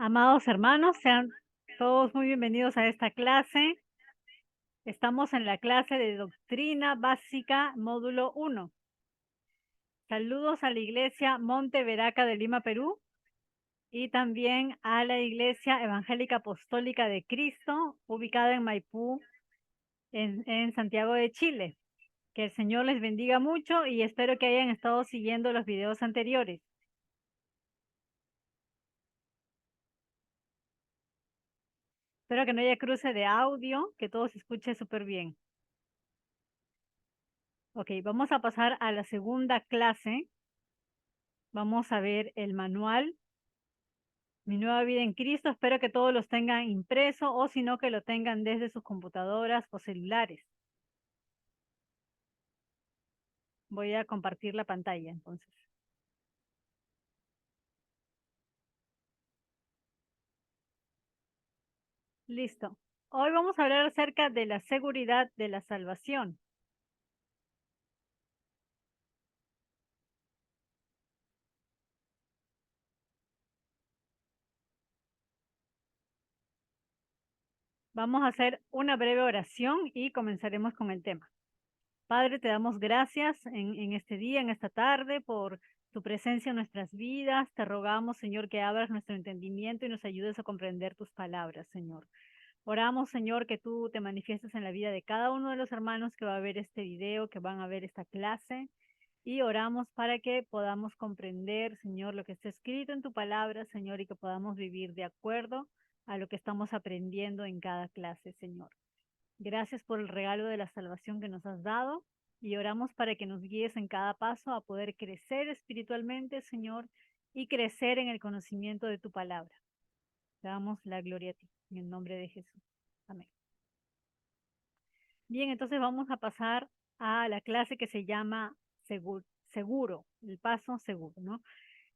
Amados hermanos, sean todos muy bienvenidos a esta clase. Estamos en la clase de Doctrina Básica, módulo 1. Saludos a la Iglesia Monte Veraca de Lima, Perú, y también a la Iglesia Evangélica Apostólica de Cristo, ubicada en Maipú, en Santiago de Chile. Que el Señor les bendiga mucho y espero que hayan estado siguiendo los videos anteriores. Espero que no haya cruce de audio, que todo se escuche súper bien. Ok, vamos a pasar a la segunda clase. Vamos a ver el manual, Mi Nueva Vida en Cristo. Espero que todos los tengan impreso o si no que lo tengan desde sus computadoras o celulares. Voy a compartir la pantalla entonces. Listo. Hoy vamos a hablar acerca de la seguridad de la salvación. Vamos a hacer una breve oración y comenzaremos con el tema. Padre, te damos gracias en este día, en esta tarde, por tu presencia en nuestras vidas. Te rogamos, Señor, que abras nuestro entendimiento y nos ayudes a comprender tus palabras, Señor. Oramos, Señor, que tú te manifiestes en la vida de cada uno de los hermanos que va a ver este video, que van a ver esta clase. Y oramos para que podamos comprender, Señor, lo que está escrito en tu palabra, Señor, y que podamos vivir de acuerdo a lo que estamos aprendiendo en cada clase, Señor. Gracias por el regalo de la salvación que nos has dado y oramos para que nos guíes en cada paso a poder crecer espiritualmente, Señor, y crecer en el conocimiento de tu palabra. Te damos la gloria a ti, en el nombre de Jesús. Amén. Bien, entonces vamos a pasar a la clase que se llama seguro, el paso seguro, ¿no?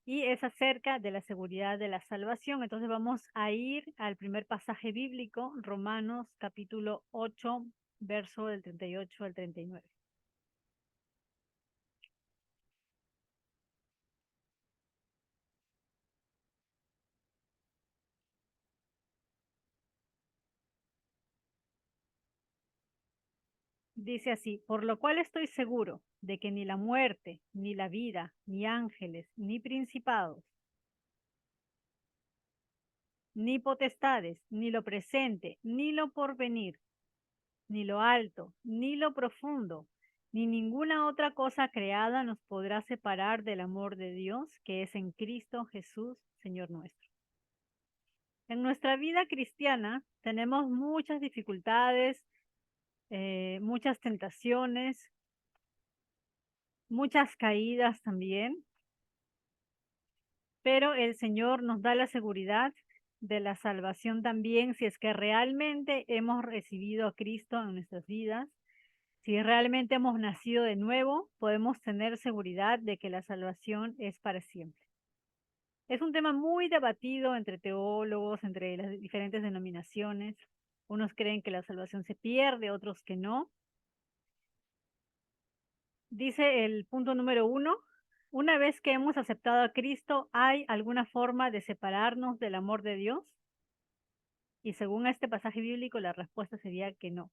Y es acerca de la seguridad de la salvación. Entonces vamos a ir al primer pasaje bíblico, Romanos capítulo 8, verso del 38 al 39. Dice así: por lo cual estoy seguro de que ni la muerte, ni la vida, ni ángeles, ni principados, ni potestades, ni lo presente, ni lo porvenir, ni lo alto, ni lo profundo, ni ninguna otra cosa creada nos podrá separar del amor de Dios que es en Cristo Jesús, Señor nuestro. En nuestra vida cristiana tenemos muchas dificultades, muchas tentaciones, muchas caídas también, pero el Señor nos da la seguridad de la salvación también si es que realmente hemos recibido a Cristo en nuestras vidas. Si realmente hemos nacido de nuevo, podemos tener seguridad de que la salvación es para siempre. Es un tema muy debatido entre teólogos, entre las diferentes denominaciones. Unos creen que la salvación se pierde, otros que no. Dice el punto número 1, una vez que hemos aceptado a Cristo, ¿hay alguna forma de separarnos del amor de Dios? Y según este pasaje bíblico, la respuesta sería que no.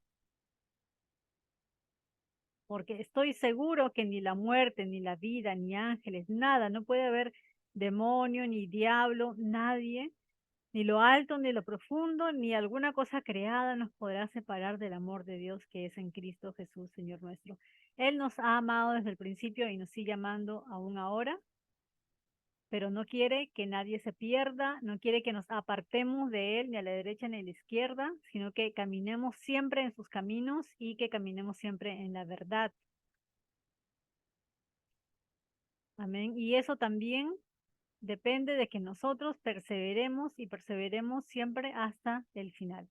Porque estoy seguro que ni la muerte, ni la vida, ni ángeles, nada, no puede haber demonio, ni diablo, nadie, ni lo alto, ni lo profundo, ni alguna cosa creada nos podrá separar del amor de Dios que es en Cristo Jesús, Señor nuestro. Él nos ha amado desde el principio y nos sigue amando aún ahora, pero no quiere que nadie se pierda, no quiere que nos apartemos de Él ni a la derecha ni a la izquierda, sino que caminemos siempre en sus caminos y que caminemos siempre en la verdad. Amén. Y eso también depende de que nosotros perseveremos y perseveremos siempre hasta el final.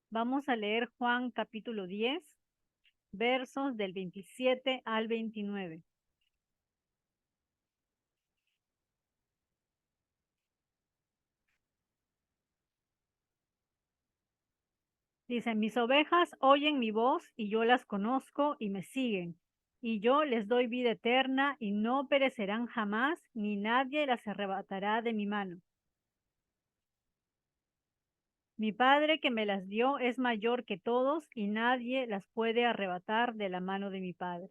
Vamos a leer Juan capítulo 10, versos del 27 al 29. Dice, mis ovejas oyen mi voz y yo las conozco y me siguen. Y yo les doy vida eterna y no perecerán jamás, ni nadie las arrebatará de mi mano. Mi Padre que me las dio es mayor que todos y nadie las puede arrebatar de la mano de mi Padre.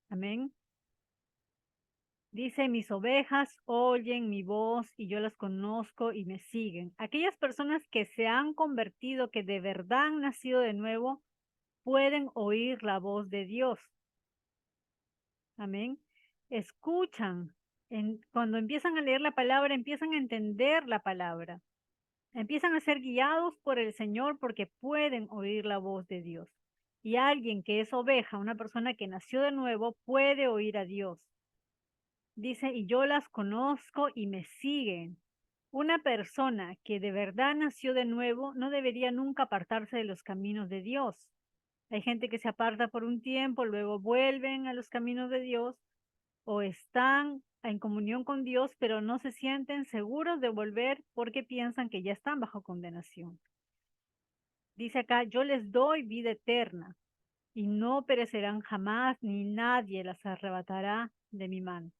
Amén. Dice, mis ovejas oyen mi voz y yo las conozco y me siguen. Aquellas personas que se han convertido, que de verdad han nacido de nuevo, pueden oír la voz de Dios. Amén. Escuchan. Cuando empiezan a leer la palabra, empiezan a entender la palabra. Empiezan a ser guiados por el Señor porque pueden oír la voz de Dios. Y alguien que es oveja, una persona que nació de nuevo, puede oír a Dios. Dice, y yo las conozco y me siguen. Una persona que de verdad nació de nuevo no debería nunca apartarse de los caminos de Dios. Hay gente que se aparta por un tiempo, luego vuelven a los caminos de Dios o están en comunión con Dios, pero no se sienten seguros de volver porque piensan que ya están bajo condenación. Dice acá, yo les doy vida eterna y no perecerán jamás, ni nadie las arrebatará de mi mano.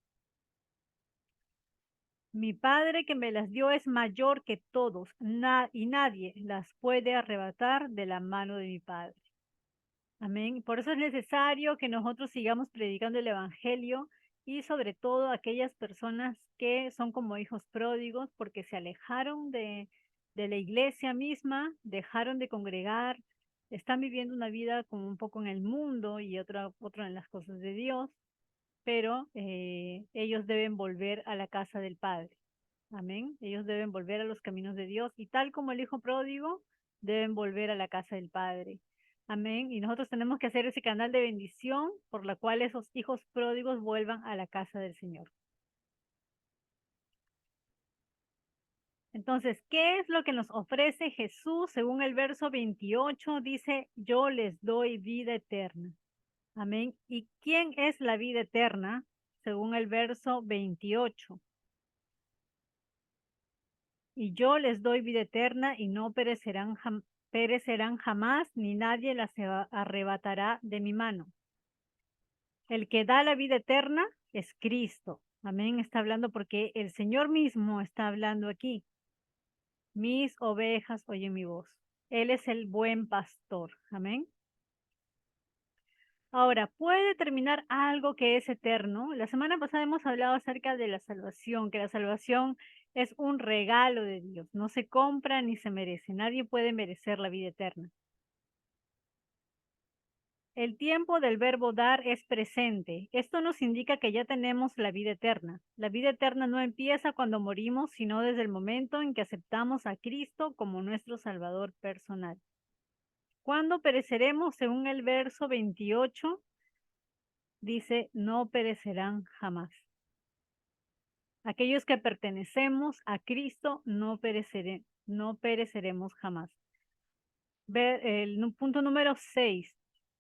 Mi Padre que me las dio es mayor que todos, y nadie las puede arrebatar de la mano de mi Padre. Amén. Por eso es necesario que nosotros sigamos predicando el Evangelio y sobre todo aquellas personas que son como hijos pródigos porque se alejaron de la iglesia misma, dejaron de congregar, están viviendo una vida como un poco en el mundo y otro en las cosas de Dios, pero ellos deben volver a la casa del Padre. Amén. Ellos deben volver a los caminos de Dios y tal como el hijo pródigo, deben volver a la casa del Padre. Amén. Y nosotros tenemos que hacer ese canal de bendición por la cual esos hijos pródigos vuelvan a la casa del Señor. Entonces, ¿qué es lo que nos ofrece Jesús? Según el verso 28, dice, yo les doy vida eterna. Amén. ¿Y quién es la vida eterna? Según el verso 28. Y yo les doy vida eterna y no perecerán jamás, ni nadie las arrebatará de mi mano. El que da la vida eterna es Cristo. Amén. Está hablando porque el Señor mismo está hablando aquí. Mis ovejas oyen mi voz. Él es el buen pastor. Amén. Ahora, ¿puede determinar algo que es eterno? La semana pasada hemos hablado acerca de la salvación, que la salvación es un regalo de Dios, no se compra ni se merece, nadie puede merecer la vida eterna. El tiempo del verbo dar es presente. Esto nos indica que ya tenemos la vida eterna. La vida eterna no empieza cuando morimos, sino desde el momento en que aceptamos a Cristo como nuestro Salvador personal. ¿Cuándo pereceremos? Según el verso 28, dice, no perecerán jamás. Aquellos que pertenecemos a Cristo no pereceremos jamás. El punto número 6.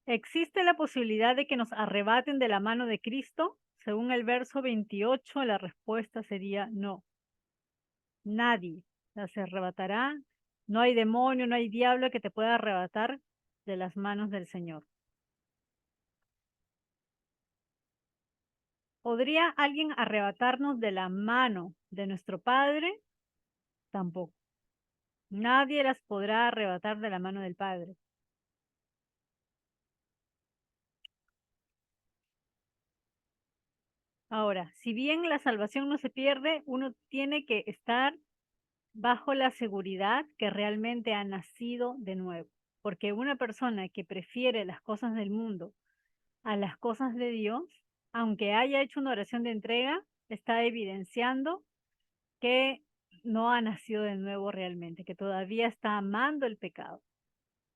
¿Existe la posibilidad de que nos arrebaten de la mano de Cristo? Según el verso 28, la respuesta sería no. Nadie las arrebatará. No hay demonio, no hay diablo que te pueda arrebatar de las manos del Señor. ¿Podría alguien arrebatarnos de la mano de nuestro Padre? Tampoco. Nadie las podrá arrebatar de la mano del Padre. Ahora, si bien la salvación no se pierde, uno tiene que estar bajo la seguridad que realmente ha nacido de nuevo. Porque una persona que prefiere las cosas del mundo a las cosas de Dios, aunque haya hecho una oración de entrega, está evidenciando que no ha nacido de nuevo realmente, que todavía está amando el pecado.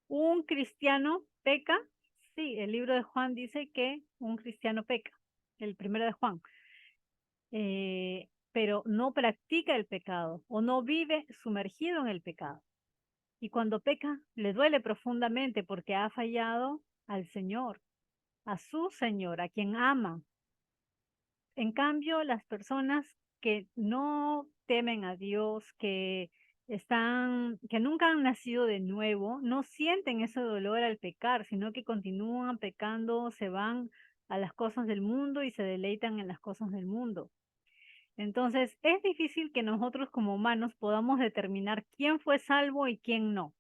¿Un cristiano peca? Sí, el libro de Juan dice que un cristiano peca, el primero de Juan, pero no practica el pecado o no vive sumergido en el pecado. Y cuando peca, le duele profundamente porque ha fallado al Señor, a su Señor, a quien ama. En cambio, las personas que no temen a Dios, que nunca han nacido de nuevo, no sienten ese dolor al pecar, sino que continúan pecando, se van a las cosas del mundo y se deleitan en las cosas del mundo. Entonces, es difícil que nosotros como humanos podamos determinar quién fue salvo y quién no,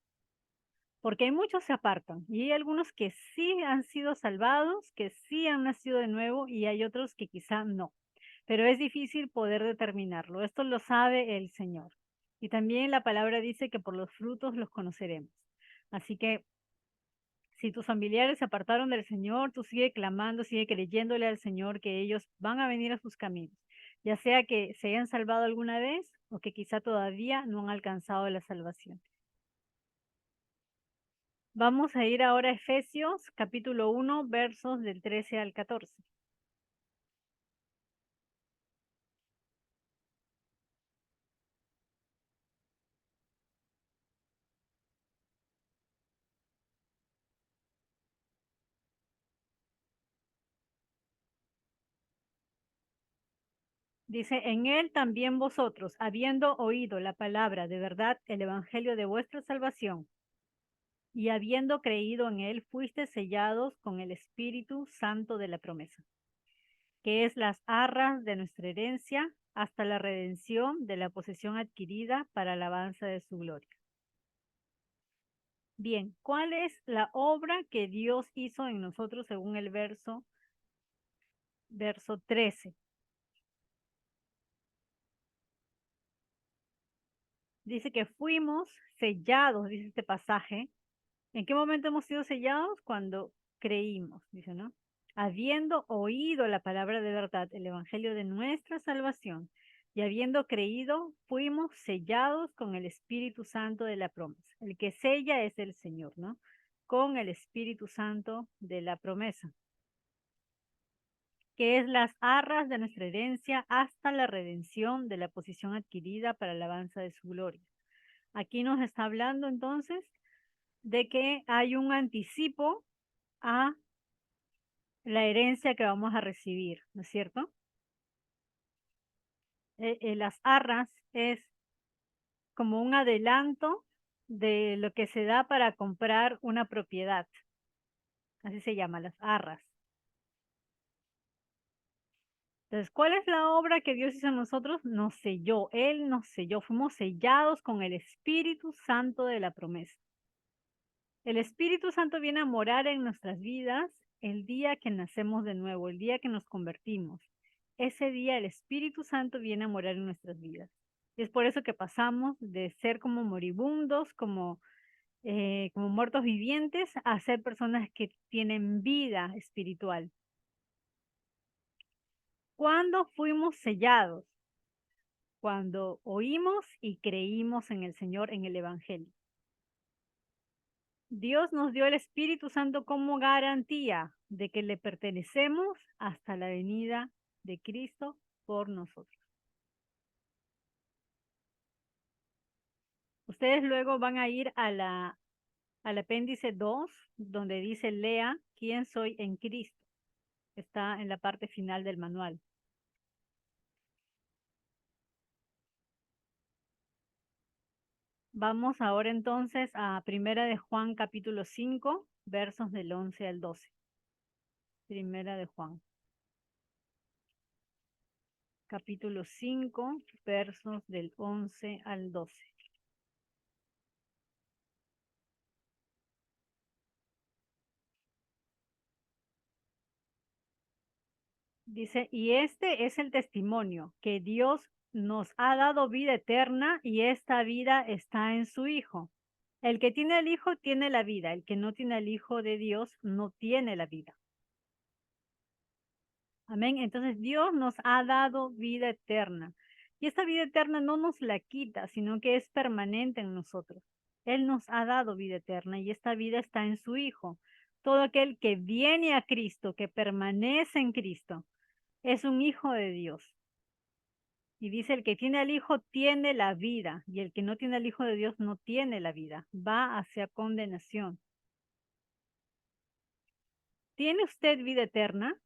porque hay muchos se apartan y hay algunos que sí han sido salvados, que sí han nacido de nuevo y hay otros que quizá no, pero es difícil poder determinarlo. Esto lo sabe el Señor. Y también la palabra dice que por los frutos los conoceremos. Así que si tus familiares se apartaron del Señor, tú sigue clamando, sigue creyéndole al Señor que ellos van a venir a sus caminos, ya sea que se hayan salvado alguna vez o que quizá todavía no han alcanzado la salvación. Vamos a ir ahora a Efesios capítulo 1, versos del 13 al 14. Dice, en él también vosotros, habiendo oído la palabra de verdad, el evangelio de vuestra salvación, y habiendo creído en él, fuiste sellados con el Espíritu Santo de la promesa, que es las arras de nuestra herencia hasta la redención de la posesión adquirida para alabanza de su gloria. Bien, ¿cuál es la obra que Dios hizo en nosotros según el verso 13? Dice que fuimos sellados, dice este pasaje. ¿En qué momento hemos sido sellados? Cuando creímos, dice, ¿no? Habiendo oído la palabra de verdad, el evangelio de nuestra salvación, y habiendo creído, fuimos sellados con el Espíritu Santo de la promesa. El que sella es el Señor, ¿no? Con el Espíritu Santo de la promesa, que es las arras de nuestra herencia hasta la redención de la posición adquirida para la alabanza de su gloria. Aquí nos está hablando entonces de que hay un anticipo a la herencia que vamos a recibir, ¿no es cierto? Las arras es como un adelanto de lo que se da para comprar una propiedad. Así se llama, las arras. Entonces, ¿cuál es la obra que Dios hizo en nosotros? Nos selló, Él nos selló, fuimos sellados con el Espíritu Santo de la promesa. El Espíritu Santo viene a morar en nuestras vidas el día que nacemos de nuevo, el día que nos convertimos. Ese día el Espíritu Santo viene a morar en nuestras vidas. Y es por eso que pasamos de ser como moribundos, como muertos vivientes, a ser personas que tienen vida espiritual. ¿Cuándo fuimos sellados? Cuando oímos y creímos en el Señor, en el Evangelio. Dios nos dio el Espíritu Santo como garantía de que le pertenecemos hasta la venida de Cristo por nosotros. Ustedes luego van a ir al apéndice 2, donde dice lea quién soy en Cristo. Está en la parte final del manual. Vamos ahora entonces a Primera de Juan capítulo 5, versos del 11 al 12. Primera de Juan, capítulo 5, versos del 11 al 12. Dice, y este es el testimonio, que Dios nos ha dado vida eterna y esta vida está en su Hijo. El que tiene al Hijo tiene la vida, el que no tiene al Hijo de Dios no tiene la vida. Amén. Entonces Dios nos ha dado vida eterna. Y esta vida eterna no nos la quita, sino que es permanente en nosotros. Él nos ha dado vida eterna y esta vida está en su Hijo. Todo aquel que viene a Cristo, que permanece en Cristo, es un hijo de Dios. Y dice, el que tiene al Hijo tiene la vida, y el que no tiene al Hijo de Dios no tiene la vida, va hacia condenación. ¿Tiene usted vida eterna?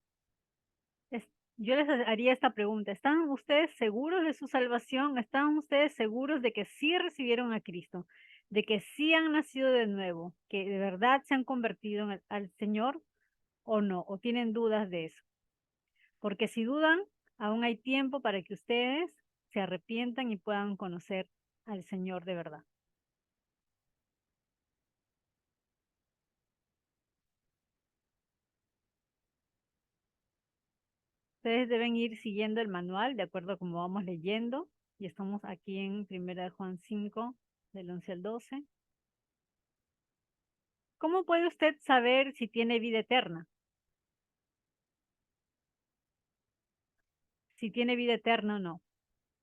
Es- yo les haría esta pregunta. ¿Están ustedes seguros de su salvación? ¿Están ustedes seguros de que sí recibieron a Cristo? ¿De que sí han nacido de nuevo? ¿Que de verdad se han convertido al Señor o no? ¿O tienen dudas de eso? Porque si dudan, Aún hay tiempo para que ustedes se arrepientan y puedan conocer al Señor de verdad. Ustedes deben ir siguiendo el manual de acuerdo a cómo vamos leyendo. Y estamos aquí en 1 Juan 5, del 11 al 12. ¿Cómo puede usted saber si tiene vida eterna? Si tiene vida eterna o no.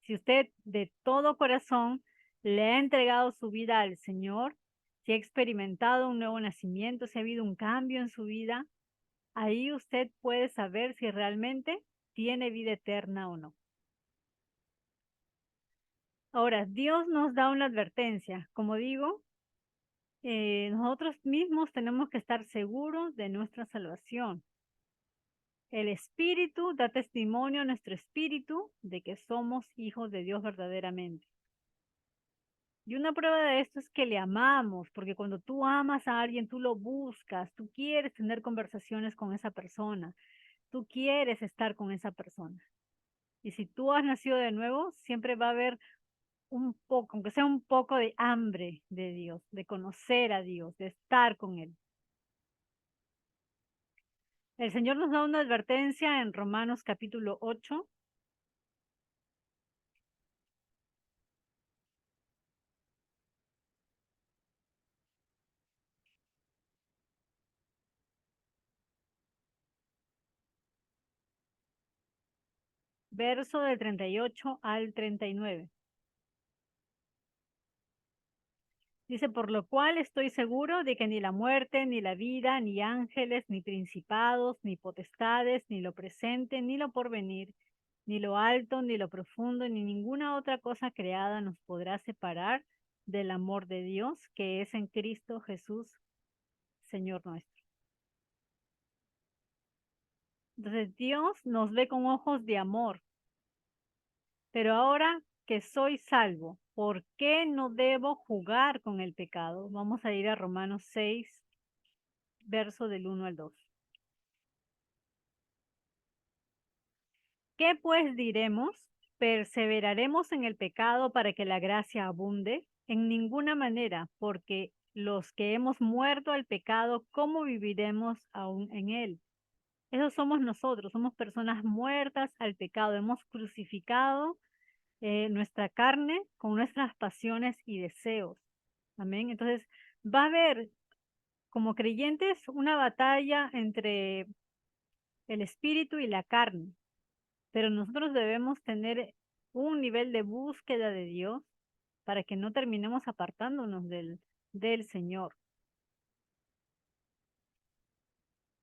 Si usted de todo corazón le ha entregado su vida al Señor, si ha experimentado un nuevo nacimiento, si ha habido un cambio en su vida, ahí usted puede saber si realmente tiene vida eterna o no. Ahora, Dios nos da una advertencia. Como digo, nosotros mismos tenemos que estar seguros de nuestra salvación. El Espíritu da testimonio a nuestro espíritu de que somos hijos de Dios verdaderamente. Y una prueba de esto es que le amamos, porque cuando tú amas a alguien, tú lo buscas, tú quieres tener conversaciones con esa persona, tú quieres estar con esa persona. Y si tú has nacido de nuevo, siempre va a haber un poco, aunque sea un poco de hambre de Dios, de conocer a Dios, de estar con Él. El Señor nos da una advertencia en Romanos capítulo 8, verso del 38 al 39. Dice, por lo cual estoy seguro de que ni la muerte, ni la vida, ni ángeles, ni principados, ni potestades, ni lo presente, ni lo porvenir, ni lo alto, ni lo profundo, ni ninguna otra cosa creada nos podrá separar del amor de Dios que es en Cristo Jesús, Señor nuestro. Entonces Dios nos ve con ojos de amor, pero ahora que soy salvo, ¿por qué no debo jugar con el pecado? Vamos a ir a Romanos 6, verso del 1 al 2. ¿Qué pues diremos? ¿Perseveraremos en el pecado para que la gracia abunde? En ninguna manera, porque los que hemos muerto al pecado, ¿cómo viviremos aún en él? Eso somos nosotros, somos personas muertas al pecado. Hemos crucificado nuestra carne con nuestras pasiones y deseos. Amén. Entonces, va a haber como creyentes una batalla entre el espíritu y la carne. Pero nosotros debemos tener un nivel de búsqueda de Dios para que no terminemos apartándonos del Señor.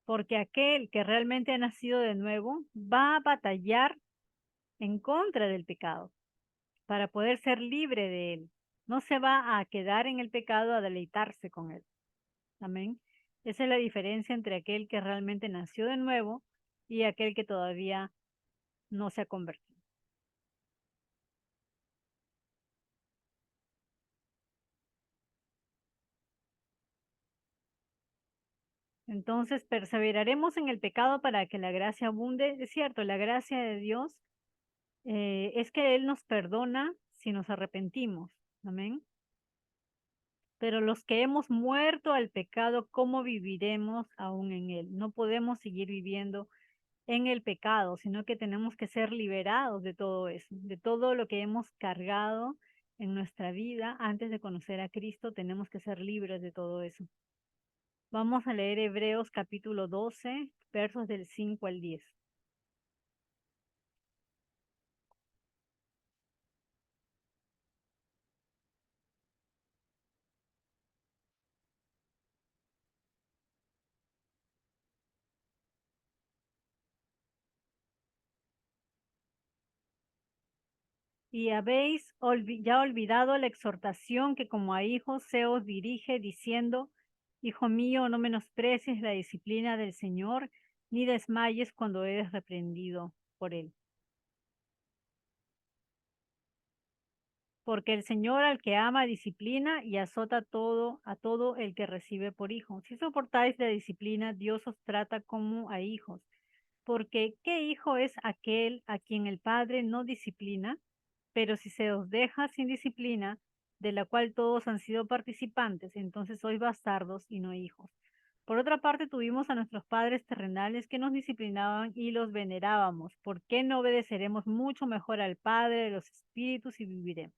Porque aquel que realmente ha nacido de nuevo va a batallar en contra del pecado para poder ser libre de él. No se va a quedar en el pecado a deleitarse con él. Amén. Esa es la diferencia entre aquel que realmente nació de nuevo y aquel que todavía no se ha convertido. Entonces, perseveraremos en el pecado para que la gracia abunde. Es cierto, la gracia de Dios es que Él nos perdona si nos arrepentimos. Amén. Pero los que hemos muerto al pecado, ¿cómo viviremos aún en él? No podemos seguir viviendo en el pecado, sino que tenemos que ser liberados de todo eso, de todo lo que hemos cargado en nuestra vida antes de conocer a Cristo, tenemos que ser libres de todo eso. Vamos a leer Hebreos capítulo 12, versos del 5 al 10. Y habéis ya olvidado la exhortación que como a hijos se os dirige diciendo, Hijo mío, no menosprecies la disciplina del Señor, ni desmayes cuando eres reprendido por él. Porque el Señor al que ama disciplina y azota a todo el que recibe por hijo. Si soportáis la disciplina, Dios os trata como a hijos. Porque ¿qué hijo es aquel a quien el padre no disciplina? Pero si se os deja sin disciplina, de la cual todos han sido participantes, entonces sois bastardos y no hijos. Por otra parte, tuvimos a nuestros padres terrenales que nos disciplinaban y los venerábamos. ¿Por qué no obedeceremos mucho mejor al Padre de los Espíritus y viviremos?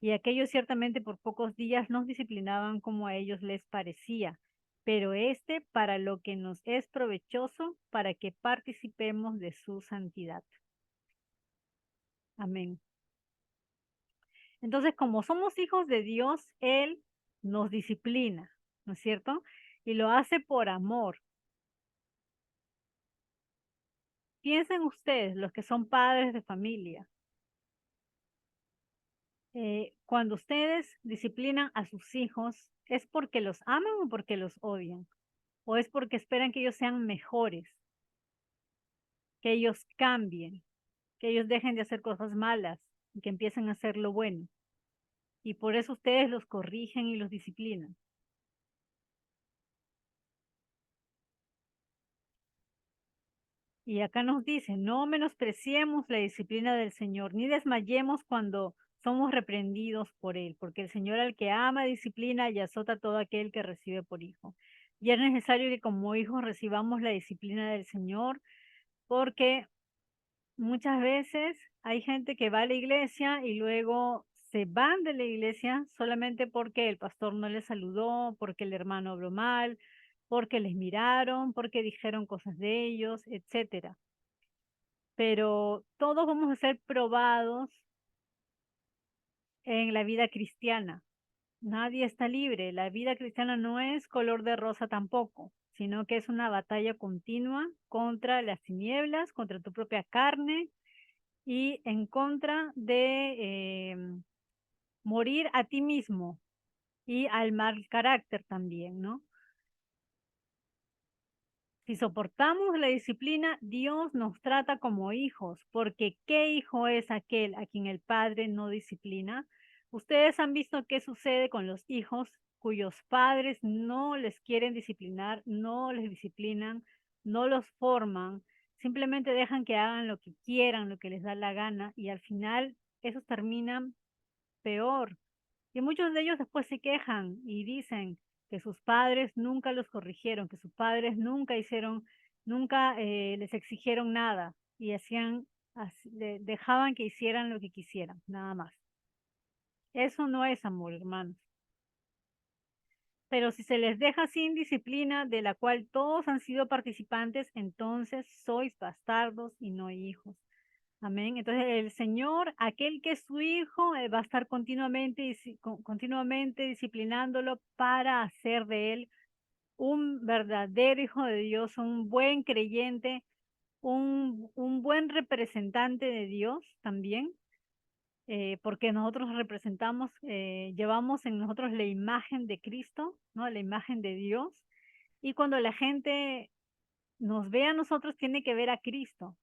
Y aquellos ciertamente por pocos días nos disciplinaban como a ellos les parecía, pero este para lo que nos es provechoso, para que participemos de su santidad. Amén. Entonces, como somos hijos de Dios, Él nos disciplina, ¿no es cierto? Y lo hace por amor. Piensen ustedes, los que son padres de familia, cuando ustedes disciplinan a sus hijos, ¿es porque los aman o porque los odian? ¿O es porque esperan que ellos sean mejores, que ellos cambien, que ellos dejen de hacer cosas malas y que empiecen a hacer lo bueno? Y por eso ustedes los corrigen y los disciplinan. Y acá nos dice, no menospreciemos la disciplina del Señor, ni desmayemos cuando somos reprendidos por Él, porque el Señor al que ama disciplina y azota a todo aquel que recibe por hijo. Y es necesario que como hijos recibamos la disciplina del Señor, porque muchas veces hay gente que va a la iglesia y luego se van de la iglesia solamente porque el pastor no les saludó, porque el hermano habló mal, porque les miraron, porque dijeron cosas de ellos, etcétera. Pero todos vamos a ser probados en la vida cristiana. Nadie está libre. La vida cristiana no es color de rosa tampoco, sino que es una batalla continua contra las tinieblas, contra tu propia carne y en contra de morir a ti mismo y al mal carácter también, ¿no? Si soportamos la disciplina, Dios nos trata como hijos, porque ¿qué hijo es aquel a quien el padre no disciplina? Ustedes han visto qué sucede con los hijos cuyos padres no les quieren disciplinar, no les disciplinan, no los forman, simplemente dejan que hagan lo que quieran, lo que les da la gana, y al final esos terminan peor. Y muchos de ellos después se quejan y dicen que sus padres nunca los corrigieron, que sus padres nunca hicieron, nunca les exigieron nada y hacían, dejaban que hicieran lo que quisieran, nada más. Eso no es amor, hermanos. Pero si se les deja sin disciplina, de la cual todos han sido participantes, entonces sois bastardos y no hijos. Amén. Entonces el Señor, aquel que es su hijo, va a estar continuamente, continuamente disciplinándolo para hacer de él un verdadero hijo de Dios, un buen creyente, un buen representante de Dios también, porque nosotros representamos, llevamos en nosotros la imagen de Cristo, ¿no? La imagen de Dios. Y cuando la gente nos ve a nosotros, tiene que ver a Cristo,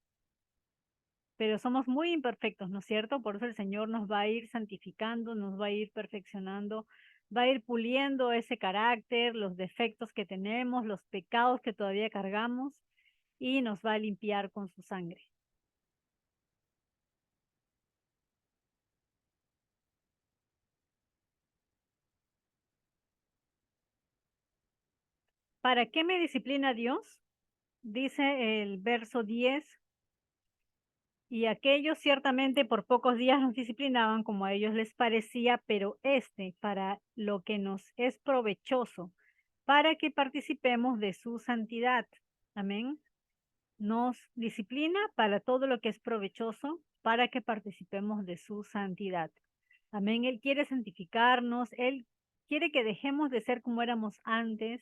pero somos muy imperfectos, ¿no es cierto? Por eso el Señor nos va a ir santificando, nos va a ir perfeccionando, va a ir puliendo ese carácter, los defectos que tenemos, los pecados que todavía cargamos y nos va a limpiar con su sangre. ¿Para qué me disciplina Dios? Dice el verso 10, y aquellos ciertamente por pocos días nos disciplinaban como a ellos les parecía, pero este para lo que nos es provechoso, para que participemos de su santidad. Amén. Nos disciplina para todo lo que es provechoso, para que participemos de su santidad. Amén. Él quiere santificarnos, Él quiere que dejemos de ser como éramos antes,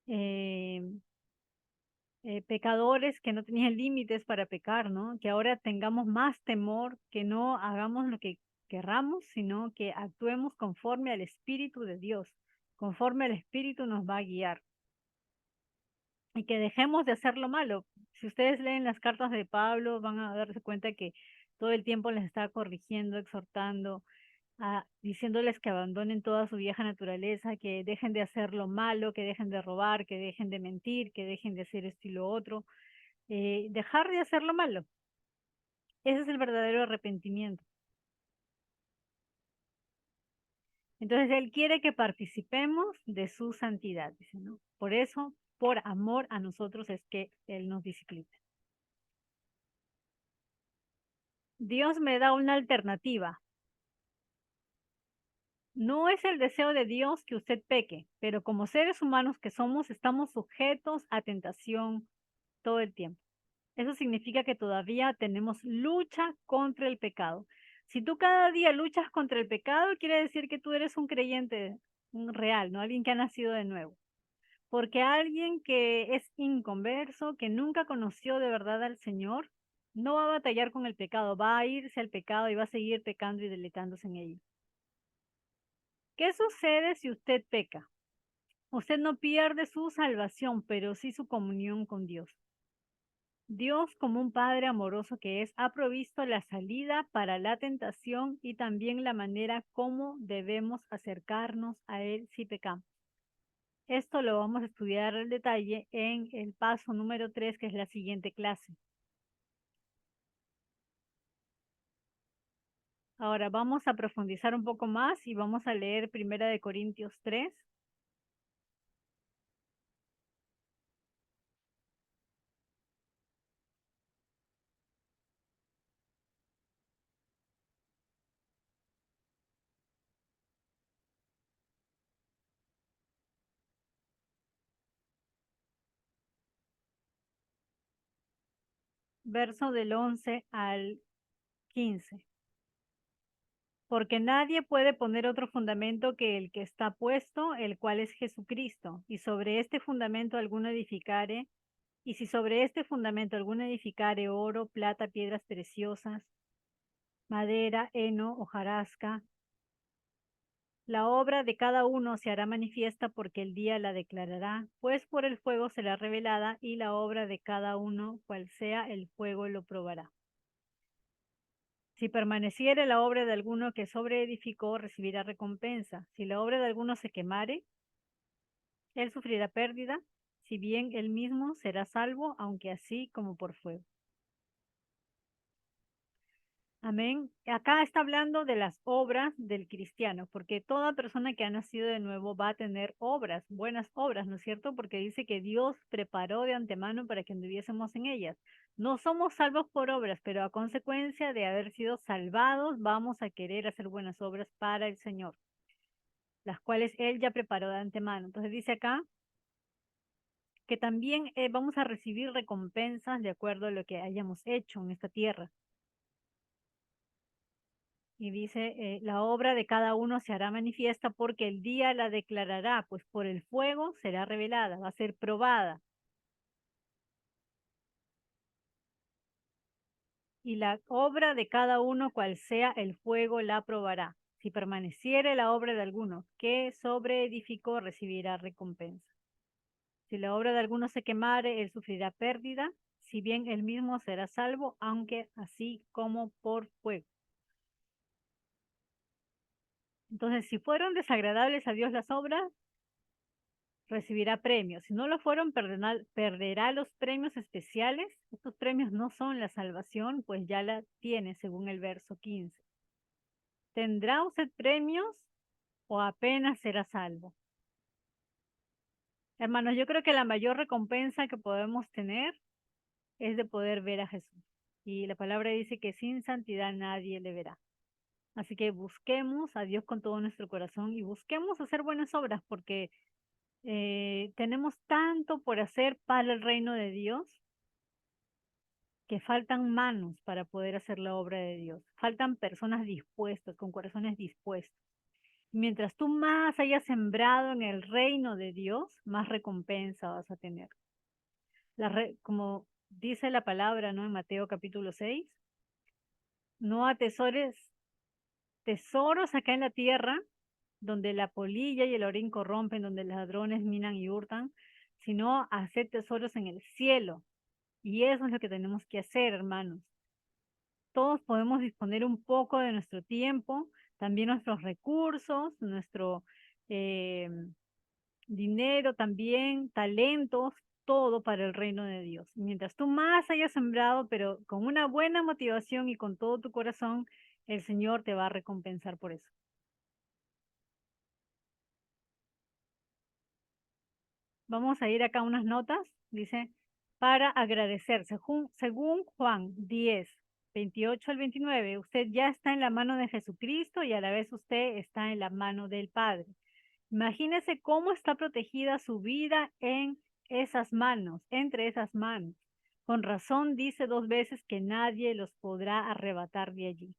eh, pecadores que no tenían límites para pecar, ¿no? Que ahora tengamos más temor, que no hagamos lo que querramos, sino que actuemos conforme al Espíritu de Dios, conforme al Espíritu nos va a guiar. Y que dejemos de hacer lo malo. Si ustedes leen las cartas de Pablo, van a darse cuenta que todo el tiempo les está corrigiendo, exhortando, diciéndoles que abandonen toda su vieja naturaleza, que dejen de hacer lo malo, que dejen de robar, que dejen de mentir, que dejen de hacer esto y lo otro, dejar de hacer lo malo. Ese es el verdadero arrepentimiento. Entonces Él quiere que participemos de su santidad, dice, ¿no? Por eso, por amor a nosotros es que Él nos disciplina. Dios me da una alternativa. No es el deseo de Dios que usted peque, pero como seres humanos que somos, estamos sujetos a tentación todo el tiempo. Eso significa que todavía tenemos lucha contra el pecado. Si tú cada día luchas contra el pecado, quiere decir que tú eres un creyente un real, ¿no? Alguien que ha nacido de nuevo. Porque alguien que es inconverso, que nunca conoció de verdad al Señor, no va a batallar con el pecado, va a irse al pecado y va a seguir pecando y deleitándose en ello. ¿Qué sucede si usted peca? Usted no pierde su salvación, pero sí su comunión con Dios. Dios, como un Padre amoroso que es, ha provisto la salida para la tentación y también la manera como debemos acercarnos a Él si pecamos. Esto lo vamos a estudiar al detalle en el paso número 3, que es la siguiente clase. Ahora vamos a profundizar un poco más y vamos a leer 1 Corintios 3. Verso del 11 al 15. Porque nadie puede poner otro fundamento que el que está puesto, el cual es Jesucristo. Y sobre este fundamento alguno edificare, y si sobre este fundamento alguno edificare oro, plata, piedras preciosas, madera, heno, hojarasca, la obra de cada uno se hará manifiesta porque el día la declarará, pues por el fuego será revelada y la obra de cada uno, cual sea el fuego, lo probará. Si permaneciere la obra de alguno que sobreedificó, recibirá recompensa. Si la obra de alguno se quemare, él sufrirá pérdida, si bien él mismo será salvo, aunque así como por fuego. Amén. Acá está hablando de las obras del cristiano, porque toda persona que ha nacido de nuevo va a tener obras, buenas obras, ¿no es cierto? Porque dice que Dios preparó de antemano para que anduviésemos en ellas. No somos salvos por obras, pero a consecuencia de haber sido salvados, vamos a querer hacer buenas obras para el Señor, las cuales Él ya preparó de antemano. Entonces dice acá que también vamos a recibir recompensas de acuerdo a lo que hayamos hecho en esta tierra. Y dice, la obra de cada uno se hará manifiesta porque el día la declarará, pues por el fuego será revelada, va a ser probada. Y la obra de cada uno, cual sea el fuego, la probará. Si permaneciere la obra de alguno que sobreedificó, recibirá recompensa. Si la obra de alguno se quemare, él sufrirá pérdida, si bien él mismo será salvo, aunque así como por fuego. Entonces, si fueron desagradables a Dios las obras, recibirá premios. Si no lo fueron, perderá los premios especiales. Estos premios no son la salvación, pues ya la tiene según el verso 15. ¿Tendrá usted premios o apenas será salvo? Hermanos, yo creo que la mayor recompensa que podemos tener es de poder ver a Jesús. Y la palabra dice que sin santidad nadie le verá. Así que busquemos a Dios con todo nuestro corazón y busquemos hacer buenas obras porque tenemos tanto por hacer para el reino de Dios que faltan manos para poder hacer la obra de Dios. Faltan personas dispuestas, con corazones dispuestos. Mientras tú más hayas sembrado en el reino de Dios, más recompensa vas a tener. Como dice la palabra, ¿no? En Mateo capítulo 6, no atesores tesoros acá en la tierra, donde la polilla y el orín corrompen, donde los ladrones minan y hurtan, sino hacer tesoros en el cielo. Y eso es lo que tenemos que hacer, hermanos. Todos podemos disponer un poco de nuestro tiempo, también nuestros recursos, nuestro dinero también, talentos, todo para el reino de Dios. Mientras tú más hayas sembrado, pero con una buena motivación y con todo tu corazón, el Señor te va a recompensar por eso. Vamos a ir acá a unas notas. Dice, para agradecer, según Juan 10, 28 al 29, usted ya está en la mano de Jesucristo y a la vez usted está en la mano del Padre. Imagínese cómo está protegida su vida en esas manos, entre esas manos. Con razón dice 2 veces que nadie los podrá arrebatar de allí.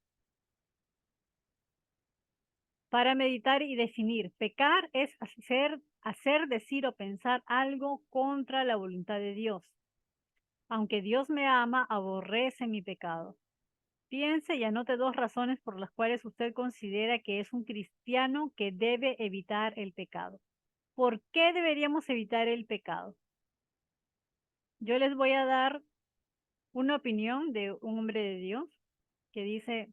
Para meditar y definir, pecar es hacer, decir o pensar algo contra la voluntad de Dios. Aunque Dios me ama, aborrece mi pecado. Piense y anote 2 razones por las cuales usted considera que es un cristiano que debe evitar el pecado. ¿Por qué deberíamos evitar el pecado? Yo les voy a dar una opinión de un hombre de Dios que dice,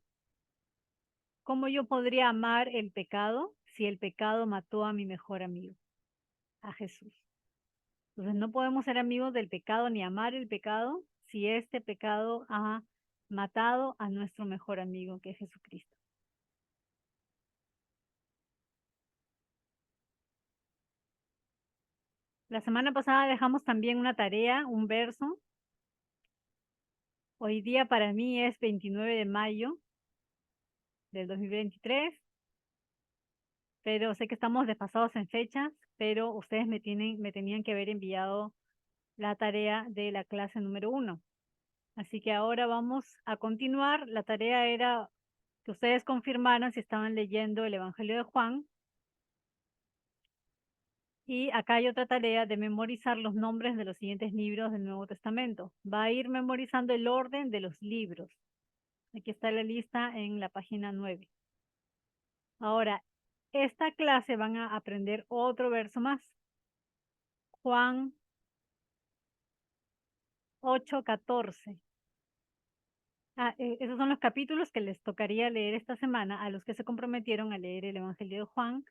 ¿cómo yo podría amar el pecado si el pecado mató a mi mejor amigo, a Jesús? Entonces no podemos ser amigos del pecado ni amar el pecado si este pecado ha matado a nuestro mejor amigo, que es Jesucristo. La semana pasada dejamos también una tarea, un verso. Hoy día para mí es 29 de mayo del 2023, pero sé que estamos desfasados en fechas, pero ustedes me tenían que haber enviado la tarea de la clase número 1. Así que ahora vamos a continuar. La tarea era que ustedes confirmaran si estaban leyendo el Evangelio de Juan. Y acá hay otra tarea de memorizar los nombres de los siguientes libros del Nuevo Testamento. Va a ir memorizando el orden de los libros. Aquí está la lista en la página 9. Ahora, esta clase van a aprender otro verso más. Juan 8:14. Esos son los capítulos que les tocaría leer esta semana a los que se comprometieron a leer el Evangelio de Juan.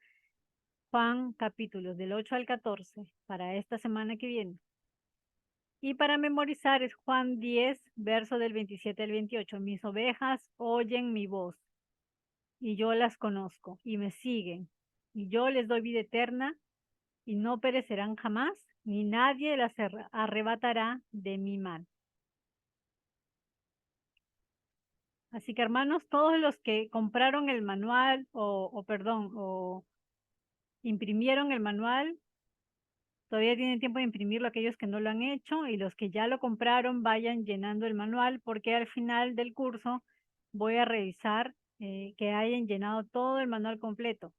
Juan capítulos del 8 al 14 para esta semana que viene. Y para memorizar es Juan 10, verso del 27 al 28. Mis ovejas oyen mi voz y yo las conozco y me siguen. Y yo les doy vida eterna y no perecerán jamás, ni nadie las arrebatará de mi mano. Así que hermanos, todos los que compraron el manual o imprimieron el manual, todavía tienen tiempo de imprimirlo aquellos que no lo han hecho, y los que ya lo compraron vayan llenando el manual, porque al final del curso voy a revisar que hayan llenado todo el manual completo.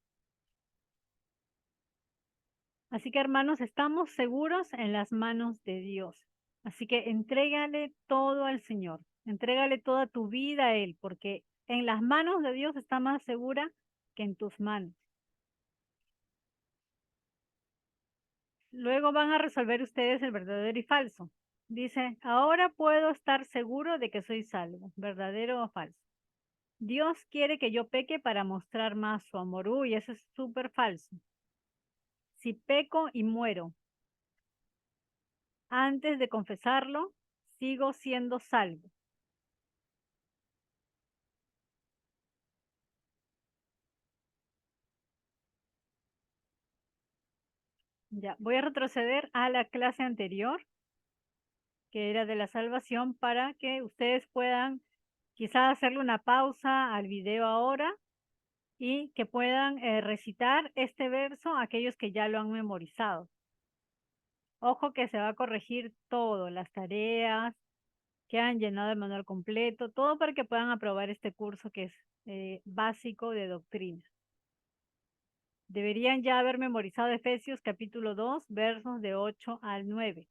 Así que hermanos, estamos seguros en las manos de Dios. Así que entrégale todo al Señor, entrégale toda tu vida a Él, porque en las manos de Dios está más segura que en tus manos. Luego van a resolver ustedes el verdadero y falso. Dice, ahora puedo estar seguro de que soy salvo, verdadero o falso. Dios quiere que yo peque para mostrar más su amor. Uy, eso es súper falso. Si peco y muero antes de confesarlo, sigo siendo salvo. Ya, voy a retroceder a la clase anterior, que era de la salvación, para que ustedes puedan quizás hacerle una pausa al video ahora y que puedan recitar este verso aquellos que ya lo han memorizado. Ojo que se va a corregir todo, las tareas que han llenado el manual completo, todo para que puedan aprobar este curso que es básico de doctrina. Deberían ya haber memorizado Efesios capítulo 2, versos de 8 al 9.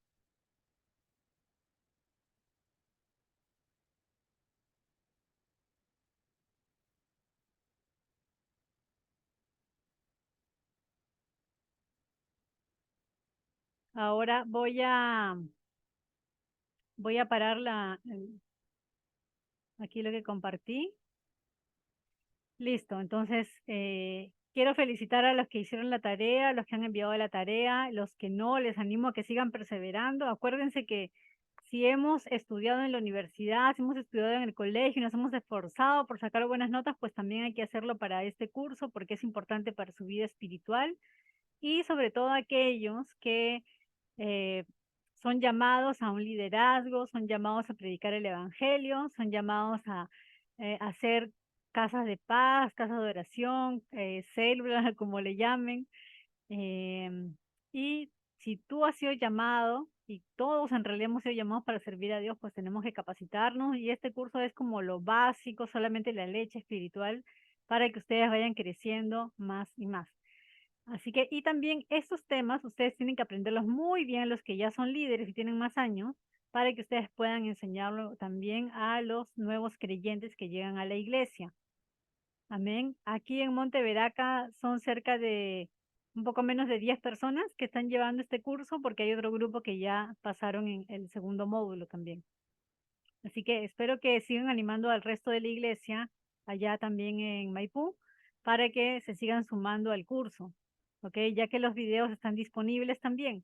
Ahora voy a parar aquí lo que compartí. Listo, entonces Quiero felicitar a los que hicieron la tarea, los que han enviado la tarea, los que no, les animo a que sigan perseverando. Acuérdense que si hemos estudiado en la universidad, si hemos estudiado en el colegio, nos hemos esforzado por sacar buenas notas, pues también hay que hacerlo para este curso porque es importante para su vida espiritual y sobre todo aquellos que eh, son llamados a un liderazgo, son llamados a predicar el evangelio, son llamados a hacer casas de paz, casas de oración, células, como le llamen. Y si tú has sido llamado, y todos en realidad hemos sido llamados para servir a Dios, pues tenemos que capacitarnos y este curso es como lo básico, solamente la leche espiritual para que ustedes vayan creciendo más y más. Así que, y también estos temas ustedes tienen que aprenderlos muy bien los que ya son líderes y tienen más años, para que ustedes puedan enseñarlo también a los nuevos creyentes que llegan a la iglesia. Amén. Aquí en Monteveraca son cerca de un poco menos de 10 personas que están llevando este curso porque hay otro grupo que ya pasaron en el segundo módulo también. Así que espero que sigan animando al resto de la iglesia allá también en Maipú para que se sigan sumando al curso, ¿ok? Ya que los videos están disponibles también.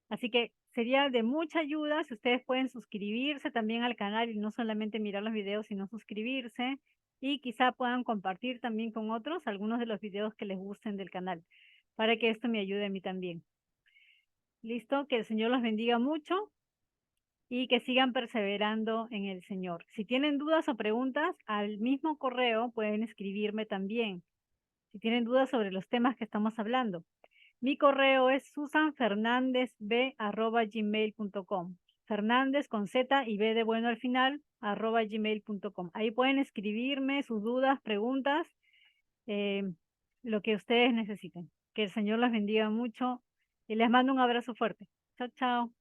Así que sería de mucha ayuda si ustedes pueden suscribirse también al canal y no solamente mirar los videos, sino suscribirse y quizá puedan compartir también con otros algunos de los videos que les gusten del canal para que esto me ayude a mí también. Listo, que el Señor los bendiga mucho y que sigan perseverando en el Señor. Si tienen dudas o preguntas, al mismo correo pueden escribirme también. Si tienen dudas sobre los temas que estamos hablando. Mi correo es susanfernandezb@gmail.com. Fernández con Z y B de bueno al final, @gmail.com. Ahí pueden escribirme sus dudas, preguntas, eh, lo que ustedes necesiten. Que el Señor los bendiga mucho y les mando un abrazo fuerte. Chao, chao.